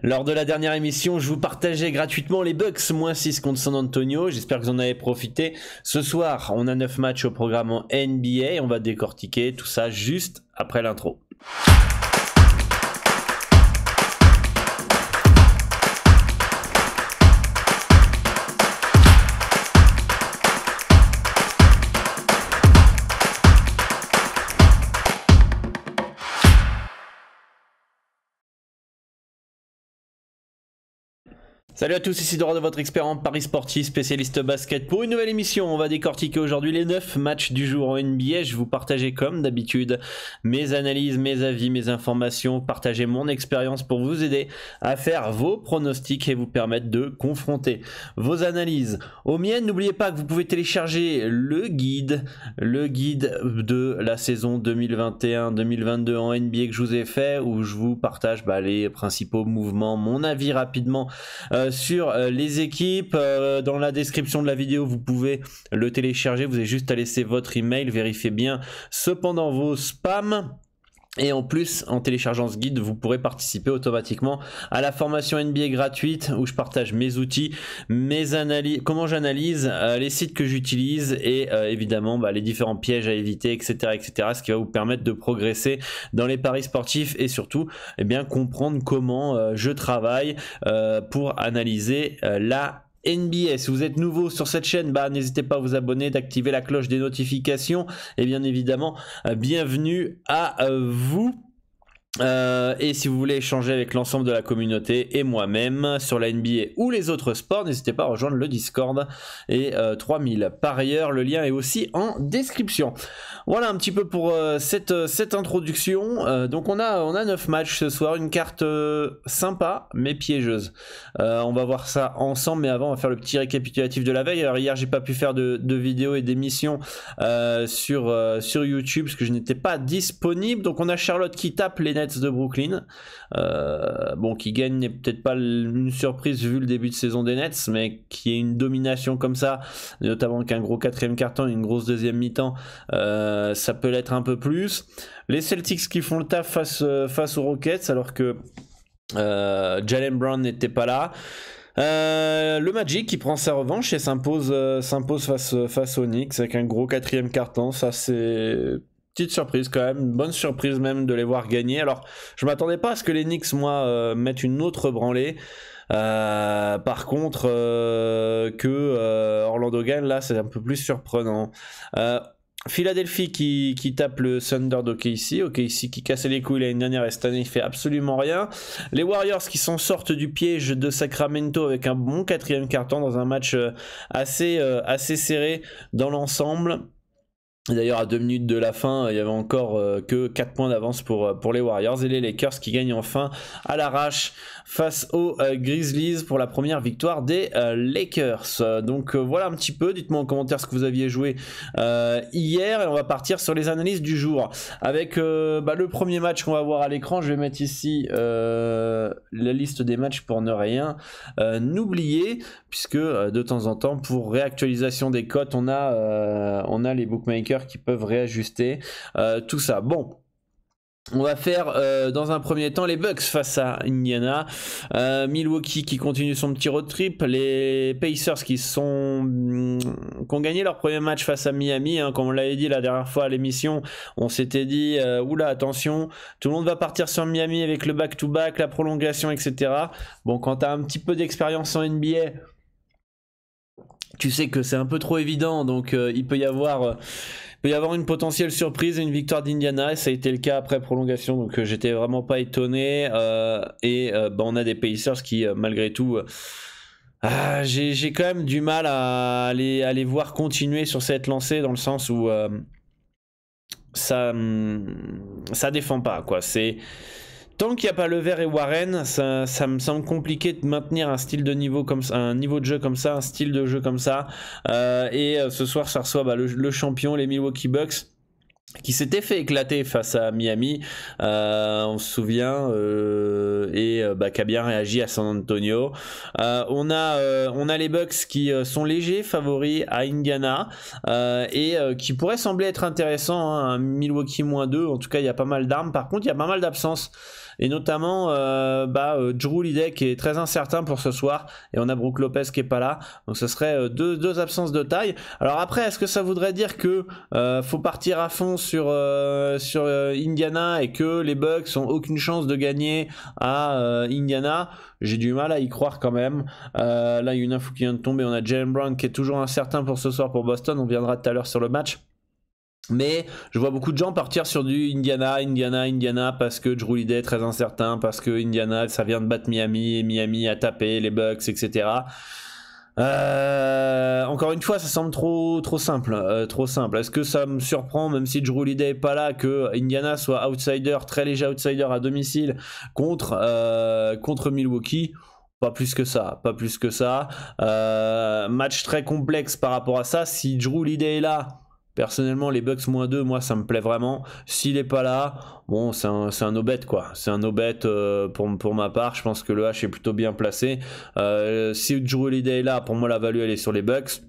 Lors de la dernière émission, je vous partageais gratuitement les Bucks -6 contre San Antonio. J'espère que vous en avez profité. Ce soir, on a 9 matchs au programme en NBA et on va décortiquer tout ça juste après l'intro. Salut à tous, ici Dora de votre expert en paris sportif, spécialiste basket. Pour une nouvelle émission, on va décortiquer aujourd'hui les 9 matchs du jour en NBA. Je vais vous partager comme d'habitude mes analyses, mes avis, mes informations, partager mon expérience pour vous aider à faire vos pronostics et vous permettre de confronter vos analyses aux miennes. N'oubliez pas que vous pouvez télécharger le guide de la saison 2021-2022 en NBA que je vous ai fait, où je vous partage les principaux mouvements, mon avis rapidement sur les équipes. Dans la description de la vidéo, vous pouvez le télécharger. Vous avez juste à laisser votre email. Vérifiez bien cependant vos spams. Et en plus, en téléchargeant ce guide, vous pourrez participer automatiquement à la formation NBA gratuite où je partage mes outils, mes analyses, comment j'analyse, les sites que j'utilise et évidemment les différents pièges à éviter, etc., etc. Ce qui va vous permettre de progresser dans les paris sportifs et surtout comprendre comment je travaille pour analyser la NBA. Si vous êtes nouveau sur cette chaîne, n'hésitez pas à vous abonner, d'activer la cloche des notifications et bien évidemment bienvenue à vous. Et si vous voulez échanger avec l'ensemble de la communauté et moi-même sur la NBA ou les autres sports, n'hésitez pas à rejoindre le Discord et 3000 par ailleurs, le lien est aussi en description. Voilà un petit peu pour cette introduction. Donc on a 9 matchs ce soir, une carte sympa mais piégeuse. On va voir ça ensemble, mais avant on va faire le petit récapitulatif de la veille. Alors hier j'ai pas pu faire de vidéos et d'émissions sur YouTube parce que je n'étais pas disponible. Donc on a Charlotte qui tape les Nets de Brooklyn, qui gagne n'est peut-être pas une surprise vu le début de saison des Nets, mais qui est une domination comme ça, notamment qu'un gros quatrième quart-temps et une grosse deuxième mi-temps, ça peut l'être un peu plus. Les Celtics qui font le taf face aux Rockets alors que Jaylen Brown n'était pas là. Le Magic qui prend sa revanche et s'impose face aux Knicks avec un gros quatrième quart-temps. Ça c'est petite surprise quand même, une bonne surprise même de les voir gagner. Alors je m'attendais pas à ce que les Knicks mettent une autre branlée. Par contre que Orlando gagne, là c'est un peu plus surprenant. Philadelphie qui tape le Thunder d'OKC qui cassait les couilles l'année dernière et cette année il fait absolument rien. Les Warriors qui s'en sortent du piège de Sacramento avec un bon quatrième quart-temps dans un match assez serré dans l'ensemble. D'ailleurs à 2 minutes de la fin il y avait encore que 4 points d'avance pour les Warriors, et les Lakers qui gagnent enfin à l'arrache face aux Grizzlies pour la première victoire des Lakers. Donc voilà un petit peu, dites-moi en commentaire ce que vous aviez joué hier et on va partir sur les analyses du jour avec le premier match qu'on va voir à l'écran. Je vais mettre ici la liste des matchs pour ne rien n'oublier, puisque de temps en temps pour réactualisation des cotes on a les bookmakers qui peuvent réajuster tout ça. Bon, on va faire dans un premier temps les Bucks face à Indiana, Milwaukee qui continue son petit road trip, les Pacers qui ont gagné leur premier match face à Miami, comme on l'avait dit la dernière fois à l'émission. On s'était dit oula attention, tout le monde va partir sur Miami avec le back-to-back, la prolongation, etc. Bon, quand tu as un petit peu d'expérience en NBA, tu sais que c'est un peu trop évident, donc il peut y avoir une potentielle surprise et une victoire d'Indiana, et ça a été le cas après prolongation, donc j'étais vraiment pas étonné. On a des Pacers qui malgré tout j'ai quand même du mal à les voir continuer sur cette lancée, dans le sens où ça défend pas quoi. Tant qu'il n'y a pas Levert et Warren, ça me semble compliqué de maintenir un style de niveau comme ça, un niveau de jeu comme ça, un style de jeu comme ça. Ce soir, ça reçoit le champion, les Milwaukee Bucks, qui s'était fait éclater face à Miami, on se souvient, qui a bien réagi à San Antonio. On a les Bucks qui sont légers favoris à Indiana qui pourraient sembler être intéressants, hein, Milwaukee -2, en tout cas il y a pas mal d'armes, par contre il y a pas mal d'absences. et notamment Jrue Holiday qui est très incertain pour ce soir, et on a Brook Lopez qui est pas là, donc ce serait deux absences de taille. Alors après, est-ce que ça voudrait dire que faut partir à fond sur Indiana et que les Bucks ont aucune chance de gagner à Indiana? J'ai du mal à y croire quand même. Là il y a une info qui vient de tomber, on a Jaylen Brown qui est toujours incertain pour ce soir pour Boston, on viendra tout à l'heure sur le match. Mais je vois beaucoup de gens partir sur du Indiana parce que Jrue Holiday est très incertain, parce que Indiana ça vient de battre Miami et Miami a tapé les Bucks, etc. Encore une fois, ça semble trop simple, Est-ce que ça me surprend, même si Jrue Holiday est pas là, que Indiana soit outsider, très léger outsider à domicile contre Milwaukee? Pas plus que ça, match très complexe par rapport à ça. Si Jrue Holiday est là, personnellement, les Bucks -2, moi ça me plaît vraiment. S'il est pas là, bon, c'est un no-bet quoi. C'est un no-bet pour ma part. Je pense que le H est plutôt bien placé. Si Jrue Holiday est là, pour moi la value elle est sur les Bucks.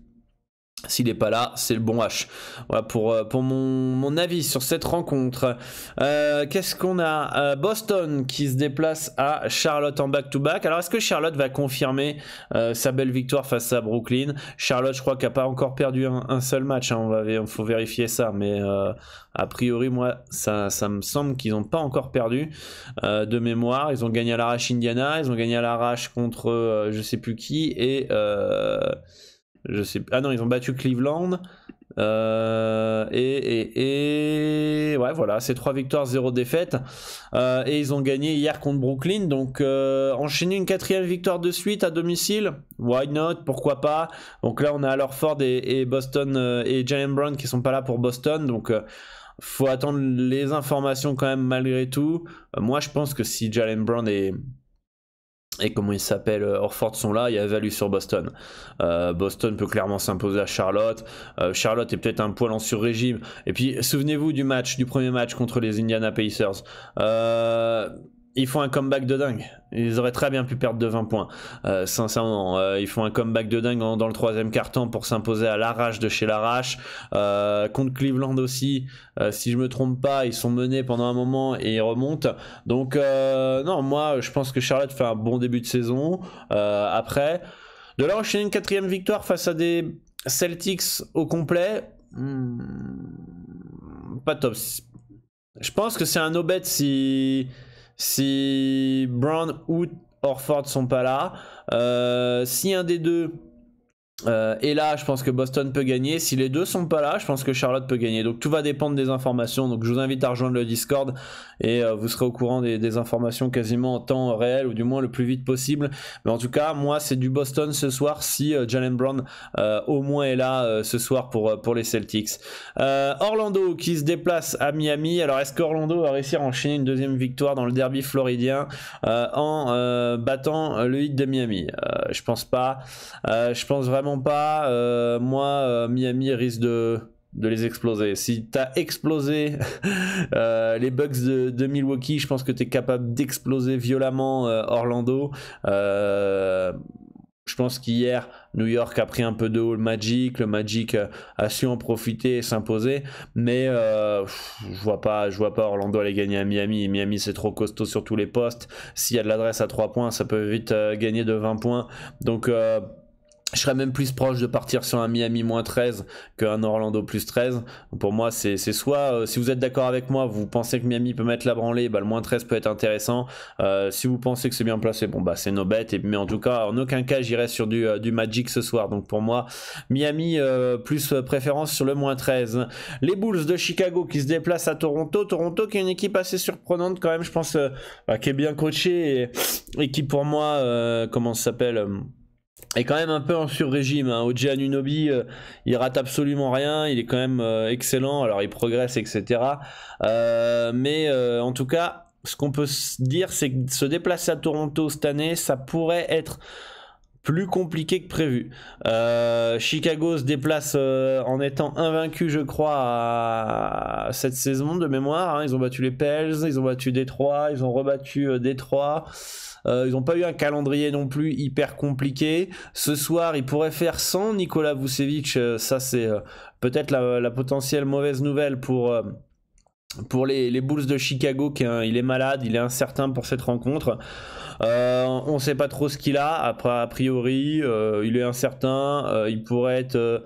S'il n'est pas là, c'est le bon H. Voilà pour mon avis sur cette rencontre. Qu'est-ce qu'on a? Boston qui se déplace à Charlotte en back-to-back. Alors, est-ce que Charlotte va confirmer sa belle victoire face à Brooklyn? Charlotte, je crois, qui n'a pas encore perdu un seul match. Hein. Faut vérifier ça. Mais a priori, moi, ça me semble qu'ils n'ont pas encore perdu de mémoire. Ils ont gagné à l'arrache Indiana. Ils ont gagné à l'arrache contre je sais plus qui. Et... ah non, ils ont battu Cleveland. Ouais, voilà, c'est 3 victoires, 0 défaite. Et ils ont gagné hier contre Brooklyn. Donc, enchaîner une 4e victoire de suite à domicile. Why not? Pourquoi pas? Donc là, on a Horford et Boston et Jaylen Brown qui sont pas là pour Boston. Donc, faut attendre les informations quand même malgré tout. Moi, je pense que si Jaylen Brown et comment il s'appelle, Horford sont là, il y a value sur Boston. Boston peut clairement s'imposer à Charlotte. Charlotte est peut-être un poil en sur-régime. Et puis, souvenez-vous du premier match contre les Indiana Pacers. Ils font un comeback de dingue. Ils auraient très bien pu perdre de 20 points. Sincèrement, ils font un comeback de dingue dans le 3e quart-temps pour s'imposer à l'arrache de chez l'arrache. Contre Cleveland aussi, si je me trompe pas, ils sont menés pendant un moment et ils remontent. Donc, non, moi, je pense que Charlotte fait un bon début de saison. Après, de là enchaîner une 4e victoire face à des Celtics au complet, pas top. Je pense que c'est un no-bet si Brown ou Horford sont pas là. Si un des deux est là, je pense que Boston peut gagner. Si les deux sont pas là, je pense que Charlotte peut gagner. Donc tout va dépendre des informations. Donc je vous invite à rejoindre le Discord et vous serez au courant des informations quasiment en temps réel, ou du moins le plus vite possible. Mais en tout cas, moi c'est du Boston ce soir si Jaylen Brown au moins est là ce soir pour les Celtics. Orlando qui se déplace à Miami. Alors est-ce qu'Orlando va réussir à enchaîner une 2e victoire dans le derby floridien en battant le Heat de Miami? Je pense pas. Je pense vraiment pas. Moi, Miami risque de les exploser. Si t'as explosé les Bucks de Milwaukee, je pense que t'es capable d'exploser violemment Orlando. Je pense qu'hier, New York a pris un peu de haut le Magic a su en profiter et s'imposer, mais je vois pas Orlando aller gagner à Miami. Miami c'est trop costaud sur tous les postes. S'il y a de l'adresse à 3 points, ça peut vite gagner de 20 points. Donc je serais même plus proche de partir sur un Miami -13 qu'un Orlando +13. Pour moi, c'est soit, si vous êtes d'accord avec moi, vous pensez que Miami peut mettre la branlée, bah, le -13 peut être intéressant. Si vous pensez que c'est bien placé, bon bah c'est no bet. Mais en tout cas, en aucun cas, j'irai sur du Magic ce soir. Donc pour moi, Miami plus préférence sur le -13. Les Bulls de Chicago qui se déplacent à Toronto. Toronto qui est une équipe assez surprenante quand même, je pense, qui est bien coachée et qui pour moi, comment ça s'appelle est quand même un peu en sur-régime. OG Anunoby, il rate absolument rien, il est quand même excellent, alors il progresse, etc. Mais en tout cas, ce qu'on peut dire, c'est que se déplacer à Toronto cette année, ça pourrait être plus compliqué que prévu. Chicago se déplace en étant invaincu, je crois, à cette saison de mémoire. Ils ont battu les Pels, ils ont battu Détroit, ils ont rebattu Détroit. Ils n'ont pas eu un calendrier non plus hyper compliqué. Ce soir, ils pourraient faire sans Nikola Vucevic. Ça, c'est peut-être la potentielle mauvaise nouvelle pour Pour les Bulls de Chicago, il est malade, il est incertain pour cette rencontre. On ne sait pas trop ce qu'il a. Après, a priori, il est incertain. Il pourrait être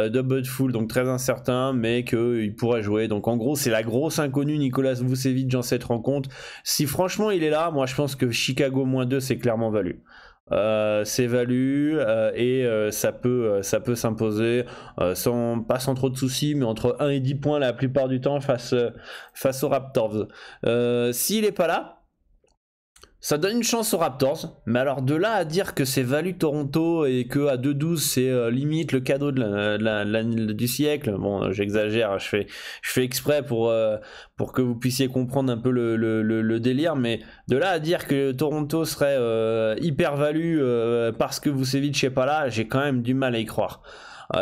doubtful, donc très incertain, mais qu'il pourrait jouer. Donc en gros, c'est la grosse inconnue Nikola Vucevic dans cette rencontre. Si franchement il est là, moi je pense que Chicago -2, c'est clairement valu. C'est valu et ça peut s'imposer pas sans trop de soucis, mais entre 1 et 10 points la plupart du temps face aux Raptors. S'il est pas là, ça donne une chance aux Raptors, mais alors de là à dire que c'est valu Toronto et que à 2-12 c'est limite le cadeau du siècle, bon j'exagère, je fais exprès pour que vous puissiez comprendre un peu le délire, mais de là à dire que Toronto serait hyper valu parce que Vucevic n'est pas là, j'ai quand même du mal à y croire.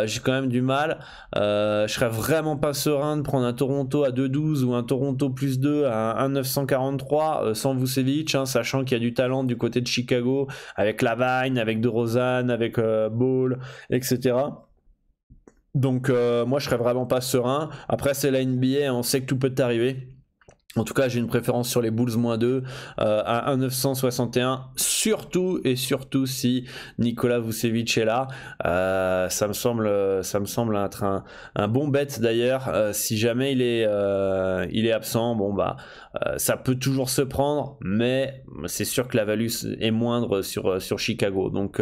J'ai quand même du mal. Je serais vraiment pas serein de prendre un Toronto à 2-12 ou un Toronto +2 à 1,943 sans Vucevic, hein, sachant qu'il y a du talent du côté de Chicago avec Lavine, avec DeRozan, avec Ball, etc. Donc moi je serais vraiment pas serein. Après c'est la NBA, on sait que tout peut arriver. En tout cas, j'ai une préférence sur les Bulls -2 à 1,961, surtout si Nikola Vucevic est là. Ça me semble être un bon bet d'ailleurs. Si jamais il est absent, bon bah ça peut toujours se prendre, mais c'est sûr que la value est moindre sur Chicago. Donc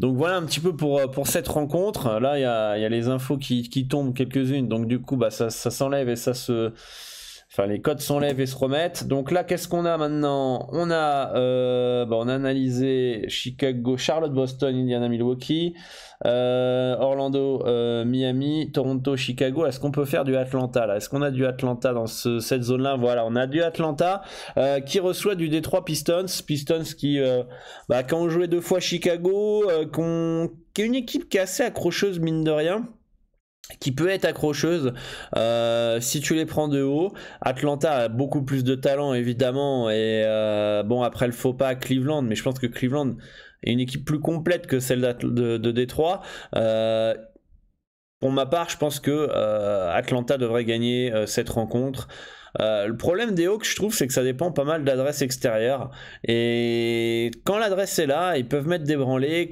voilà un petit peu pour cette rencontre. Là, il y a les infos qui tombent quelques-unes, donc du coup bah ça s'enlève et enfin, les codes s'enlèvent et se remettent. Donc là, qu'est-ce qu'on a maintenant? On a analysé Chicago, Charlotte, Boston, Indiana, Milwaukee, Orlando, Miami, Toronto, Chicago. Est-ce qu'on peut faire du Atlanta là? Est-ce qu'on a du Atlanta dans cette zone-là? Voilà, on a du Atlanta qui reçoit du Detroit Pistons. Pistons qui ont joué 2 fois Chicago, qui est une équipe qui est assez accrocheuse mine de rien, qui peut être accrocheuse si tu les prends de haut. Atlanta a beaucoup plus de talent évidemment, et après le faux pas à Cleveland, mais je pense que Cleveland est une équipe plus complète que celle de Détroit. Pour ma part, je pense que Atlanta devrait gagner cette rencontre. Le problème des Hawks, je trouve, c'est que ça dépend pas mal de l'adresse extérieure, et quand l'adresse est là, ils peuvent mettre des branlées.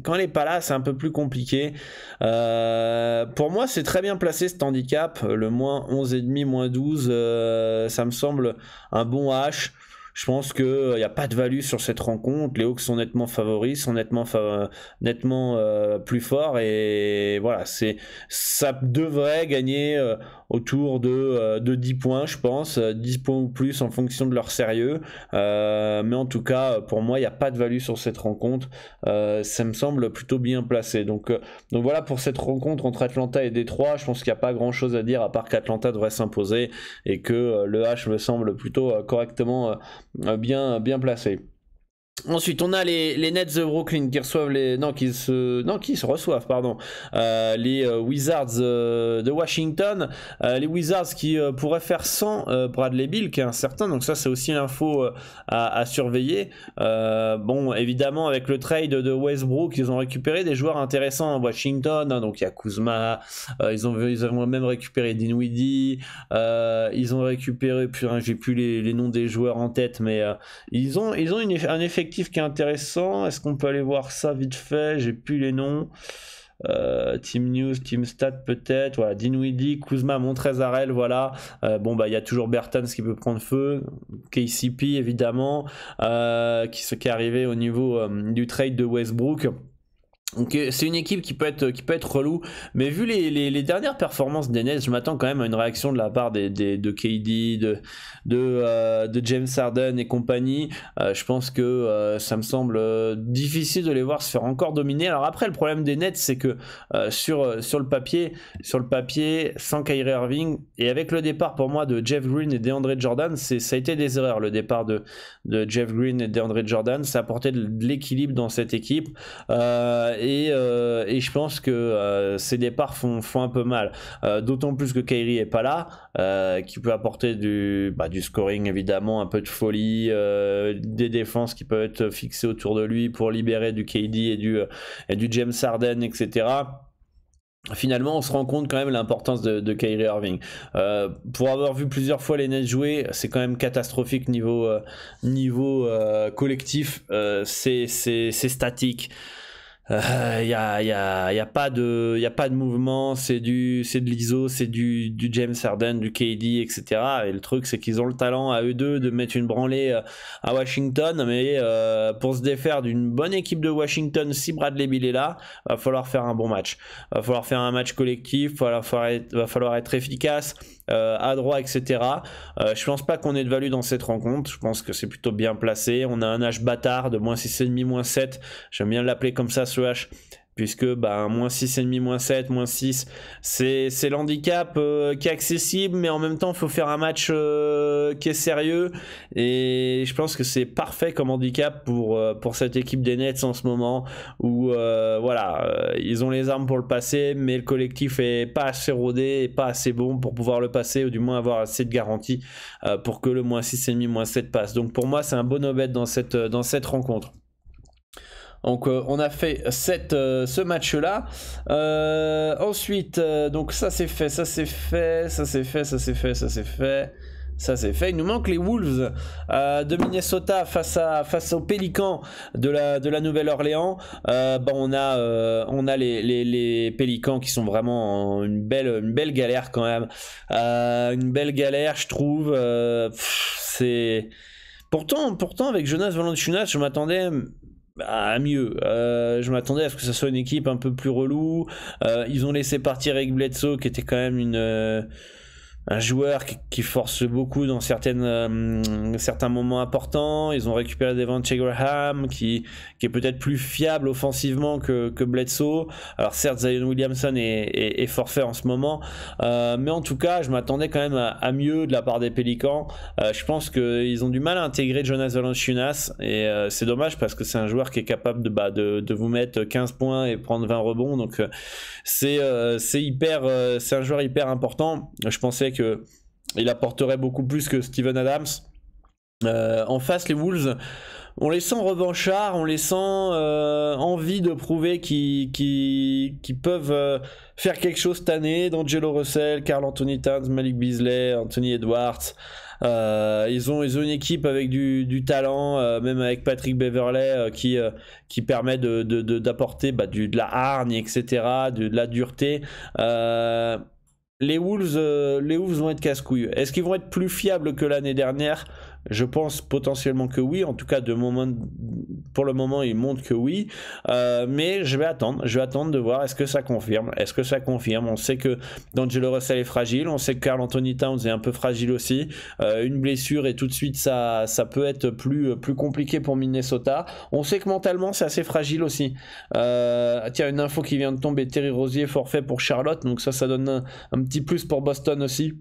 Quand elle n'est pas là, c'est un peu plus compliqué. Pour moi, c'est très bien placé cet handicap. Le -11,5, -12, ça me semble un bon H. Je pense qu'il n'y a pas de value sur cette rencontre. Les Hawks sont nettement favoris, sont nettement plus forts. Et voilà, ça devrait gagner autour de 10 points, je pense. 10 points ou plus en fonction de leur sérieux. Mais en tout cas, pour moi, il n'y a pas de value sur cette rencontre. Ça me semble plutôt bien placé. Donc voilà pour cette rencontre entre Atlanta et Détroit. Je pense qu'il n'y a pas grand chose à dire à part qu'Atlanta devrait s'imposer et que le H me semble plutôt correctement bien placé. Ensuite, on a les Nets de Brooklyn qui reçoivent qui se reçoivent, pardon, les Wizards de Washington. Les Wizards qui pourraient faire sans Bradley Beal, qui est incertain, donc ça c'est aussi l'info à surveiller. Bon, évidemment, avec le trade de Westbrook, ils ont récupéré des joueurs intéressants à Washington, hein, donc il y a Kuzma, ils ont même récupéré Dinwiddie, ils ont récupéré, j'ai plus les noms des joueurs en tête, mais ils ont un effectif qui est intéressant. Est-ce qu'on peut aller voir ça vite fait? J'ai plus les noms. Team News, Team Stat peut-être. Voilà, Dinwiddie, Kuzma, Montrezl, voilà. Il y a toujours Bertans qui peut prendre feu, KCP évidemment, qui est arrivé au niveau du trade de Westbrook. Donc c'est une équipe qui peut être relou, mais vu les dernières performances des Nets, je m'attends quand même à une réaction de la part de KD, de James Harden et compagnie. Je pense que ça me semble difficile de les voir se faire encore dominer. Alors après, le problème des Nets, c'est que sur le papier, sans Kyrie Irving et avec le départ pour moi de Jeff Green et DeAndre Jordan, ça a été des erreurs. Le départ de Jeff Green et DeAndre Jordan, ça a apporté de l'équilibre dans cette équipe. Et je pense que ces départs font un peu mal, d'autant plus que Kyrie est pas là, qui peut apporter du scoring évidemment, un peu de folie, des défenses qui peuvent être fixées autour de lui pour libérer du KD et du James Harden, etc. finalement on se rend compte quand même l'importance de Kyrie Irving. Pour avoir vu plusieurs fois les Nets jouer, c'est quand même catastrophique niveau collectif. C'est statique. Y a pas de mouvement, c'est de l'ISO, c'est du James Harden, du KD, etc. Et le truc, c'est qu'ils ont le talent à eux deux de mettre une branlée à Washington, mais pour se défaire d'une bonne équipe de Washington, si Bradley Beal est là, va falloir faire un bon match. Va falloir faire un match collectif, va falloir être efficace, adroit, etc. Je pense pas qu'on ait de value dans cette rencontre. Je pense que c'est plutôt bien placé. On a un H bâtard de -6,5, -7. J'aime bien l'appeler comme ça, ce H, puisque -6,5, -7, -6, c'est l'handicap qui est accessible, mais en même temps il faut faire un match qui est sérieux, et je pense que c'est parfait comme handicap pour cette équipe des Nets en ce moment, où ils ont les armes pour le passer, mais le collectif est pas assez rodé et pas assez bon pour pouvoir le passer, ou du moins avoir assez de garantie pour que le -6,5, -7 passe. Donc pour moi c'est un bon no-bet dans cette rencontre. Donc on a fait ce match là. Ensuite donc ça c'est fait. Il nous manque les Wolves de Minnesota face aux Pélicans de la Nouvelle-Orléans. On a les Pélicans qui sont vraiment en une belle galère quand même. Une belle galère, je trouve. C'est pourtant avec Jonas Valanciunas, je m'attendais à mieux. Je m'attendais à ce que ça soit une équipe un peu plus relou. Ils ont laissé partir Eric Bledsoe, qui était quand même un joueur qui force beaucoup dans certains moments importants. Ils ont récupéré Devontae Graham qui est peut-être plus fiable offensivement que Bledsoe. Alors certes, Zion Williamson est forfait en ce moment, mais en tout cas je m'attendais quand même à mieux de la part des Pélicans. Je pense qu'ils ont du mal à intégrer Jonas Valanciunas, et c'est dommage parce que c'est un joueur qui est capable de vous mettre 15 points et prendre 20 rebonds, donc c'est un joueur hyper important. Je pensais qu'il apporterait beaucoup plus que Steven Adams. En face, les Wolves, on les sent revanchards, on les sent envie de prouver qu'ils peuvent faire quelque chose cette année. D'Angelo Russell, Karl Anthony Towns, Malik Beasley, Anthony Edwards. Ils ont une équipe avec du talent, même avec Patrick Beverley qui permet d'apporter de la hargne, etc., de la dureté. Les Wolves vont être casse-couilles. Est-ce qu'ils vont être plus fiables que l'année dernière? Je pense potentiellement que oui. En tout cas, pour le moment, ils montrent que oui. Mais je vais attendre de voir est-ce que ça confirme. On sait que D'Angelo Russell est fragile. On sait que Karl Anthony Towns est un peu fragile aussi. Une blessure et tout de suite, ça peut être plus compliqué pour Minnesota. On sait que mentalement, c'est assez fragile aussi. Tiens, une info qui vient de tomber. Terry Rozier forfait pour Charlotte. Donc ça donne un petit plus pour Boston aussi.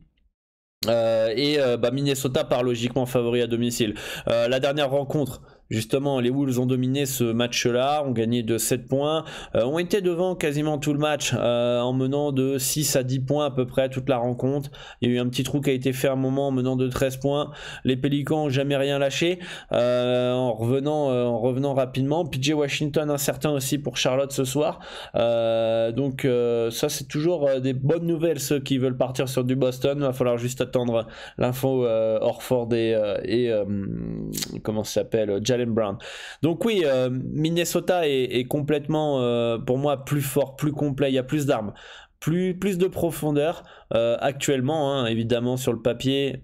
Minnesota part logiquement favori à domicile. La dernière rencontre, justement, les Wolves ont dominé ce match-là, ont gagné de 7 points, ont été devant quasiment tout le match, en menant de 6 à 10 points à peu près toute la rencontre. Il y a eu un petit trou qui a été fait à un moment en menant de 13 points. Les Pélicans n'ont jamais rien lâché, en revenant rapidement. PJ Washington incertain aussi pour Charlotte ce soir. Ça c'est toujours des bonnes nouvelles, ceux qui veulent partir sur du Boston. Il va falloir juste attendre l'info Horford et comment ça s'appelle, Jalen Brown. Donc oui, Minnesota est complètement pour moi plus fort, plus complet, il y a plus d'armes, plus de profondeur actuellement, évidemment sur le papier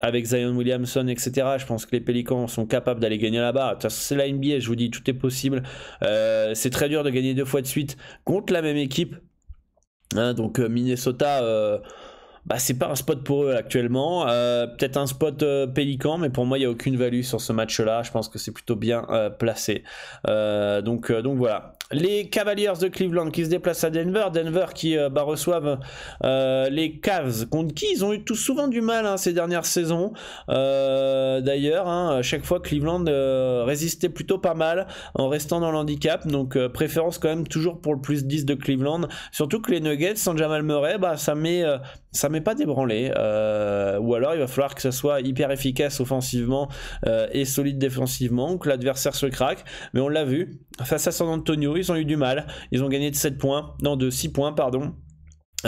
avec Zion Williamson, etc. Je pense que les Pélicans sont capables d'aller gagner là-bas. C'est la NBA, je vous dis, tout est possible. C'est très dur de gagner 2 fois de suite contre la même équipe, donc Minnesota, c'est pas un spot pour eux actuellement. Peut-être un spot Pélican, mais pour moi il n'y a aucune value sur ce match là. Je pense que c'est plutôt bien placé. Donc voilà. Les Cavaliers de Cleveland qui se déplacent à Denver qui reçoivent les Cavs, contre qui ils ont eu tout souvent du mal ces dernières saisons. D'ailleurs, à chaque fois Cleveland résistait plutôt pas mal en restant dans l'handicap. Donc préférence quand même toujours pour le plus 10 de Cleveland. Surtout que les Nuggets sans Jamal Murray, ça met pas débranlé, ou alors il va falloir que ça soit hyper efficace offensivement et solide défensivement, que l'adversaire se craque, mais on l'a vu, face à San Antonio, ils ont eu du mal. Ils ont gagné de 7 points, non de 6 points, pardon.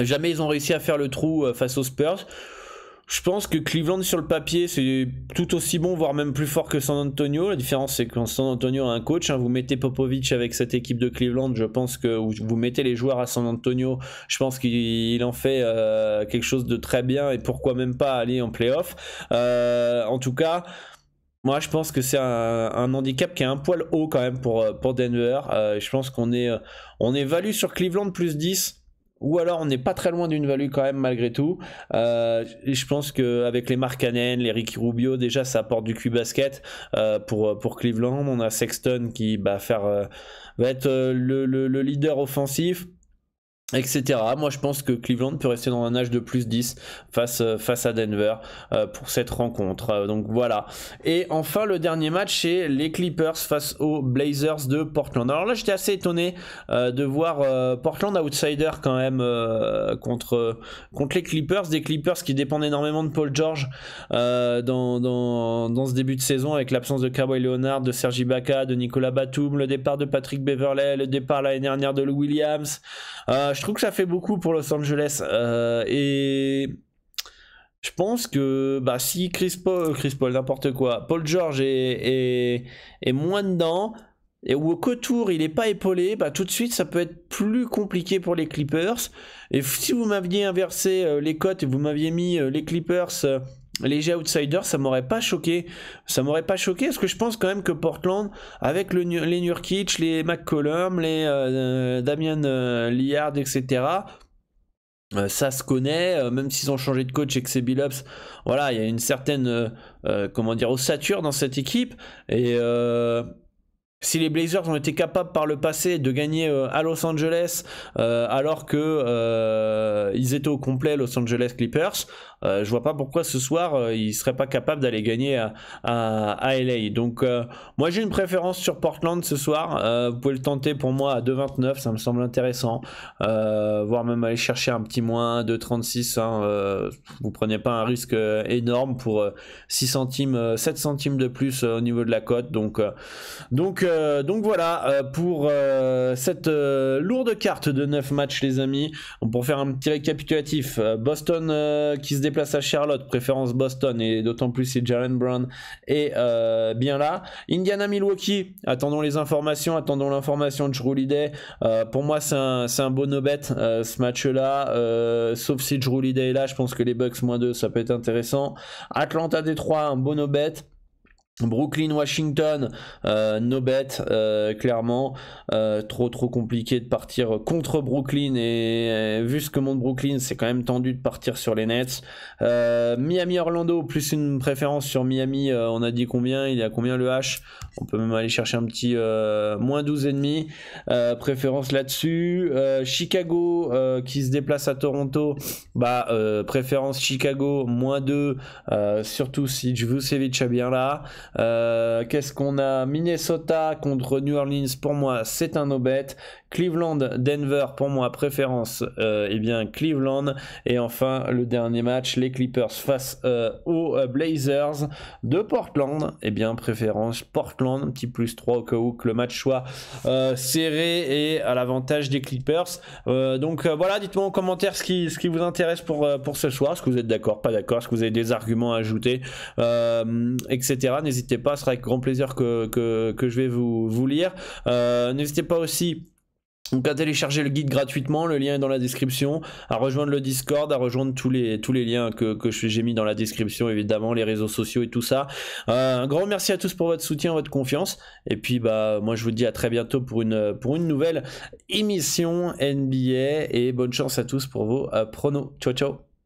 Jamais ils ont réussi à faire le trou face aux Spurs. Je pense que Cleveland sur le papier c'est tout aussi bon, voire même plus fort que San Antonio. La différence c'est que quand San Antonio a un coach, hein, vous mettez Popovich avec cette équipe de Cleveland, je pense que vous mettez les joueurs à San Antonio, je pense qu'il en fait quelque chose de très bien et pourquoi même pas aller en playoff. En tout cas, moi je pense que c'est un handicap qui est un poil haut quand même pour Denver. Je pense qu'on est valu sur Cleveland plus 10. Ou alors on n'est pas très loin d'une value quand même malgré tout. Et je pense qu'avec les Mark Cannon, les Ricky Rubio, déjà ça apporte du Q-basket pour Cleveland. On a Sexton qui va être le leader offensif, etc. Moi je pense que Cleveland peut rester dans un âge de plus 10 face à Denver pour cette rencontre. Donc voilà. Et enfin le dernier match c'est les Clippers face aux Blazers de Portland. Alors là j'étais assez étonné de voir Portland outsider quand même contre les Clippers. Des Clippers qui dépendent énormément de Paul George dans ce début de saison avec l'absence de Kawhi Leonard, de Serge Ibaka, de Nicolas Batum, le départ de Patrick Beverley, le départ l'année dernière de Lou Williams. Je trouve que ça fait beaucoup pour Los Angeles et je pense que si Chris Paul n'importe quoi, Paul George est moins dedans et ou qu'autour il n'est pas épaulé, tout de suite ça peut être plus compliqué pour les Clippers. Et si vous m'aviez inversé les cotes et vous m'aviez mis les Clippers léger outsider, ça m'aurait pas choqué parce que je pense quand même que Portland avec les Nurkic, les McCollum, les Damian Lillard, etc. Ça se connaît, même s'ils ont changé de coach et que c'est Billups, voilà, il y a une certaine ossature dans cette équipe. Et si les Blazers ont été capables par le passé de gagner à Los Angeles alors que ils étaient au complet Los Angeles Clippers, je vois pas pourquoi ce soir ils seraient pas capables d'aller gagner à LA. Donc moi j'ai une préférence sur Portland ce soir. Vous pouvez le tenter pour moi à 2,29, ça me semble intéressant, voire même aller chercher un petit moins 2,36, hein, vous prenez pas un risque énorme pour 6 centimes 7 centimes de plus au niveau de la cote. Donc voilà pour cette lourde carte de 9 matchs les amis. Pour faire un petit récapitulatif, Boston qui se déplace à Charlotte, préférence Boston, et d'autant plus si Jalen Brown est bien là. Indiana-Milwaukee, attendons l'information de Jrue Holiday. Pour moi c'est un beau no-bet ce match là, sauf si Jrue Holiday est là, je pense que les Bucks -2 ça peut être intéressant. Atlanta-Détroit, un beau no-bet. Brooklyn-Washington, no bet, clairement. Trop compliqué de partir contre Brooklyn et vu ce que montre Brooklyn, c'est quand même tendu de partir sur les Nets. Miami-Orlando, plus une préférence sur Miami, on a dit combien, il y a combien le H, on peut même aller chercher un petit -12,5, préférence là-dessus. Chicago qui se déplace à Toronto, préférence Chicago, -2, surtout si Vucevic est bien là. Qu'est-ce qu'on a? Minnesota contre New Orleans, pour moi c'est un no-bet. Cleveland, Denver, pour moi préférence Cleveland. Et enfin le dernier match, les Clippers face aux Blazers de Portland, préférence Portland, un petit +3 au cas où que le match soit serré et à l'avantage des Clippers. Voilà, dites-moi en commentaire ce qui vous intéresse pour ce soir, est-ce que vous êtes d'accord, pas d'accord, est-ce que vous avez des arguments à ajouter, etc. N'hésitez pas, ce sera avec grand plaisir que je vais vous lire. N'hésitez pas aussi donc à télécharger le guide gratuitement, le lien est dans la description, à rejoindre le Discord, à rejoindre tous les liens que j'ai mis dans la description, évidemment, les réseaux sociaux et tout ça. Un grand merci à tous pour votre soutien, votre confiance, et puis moi je vous dis à très bientôt pour une nouvelle émission NBA, et bonne chance à tous pour vos pronos. Ciao ciao.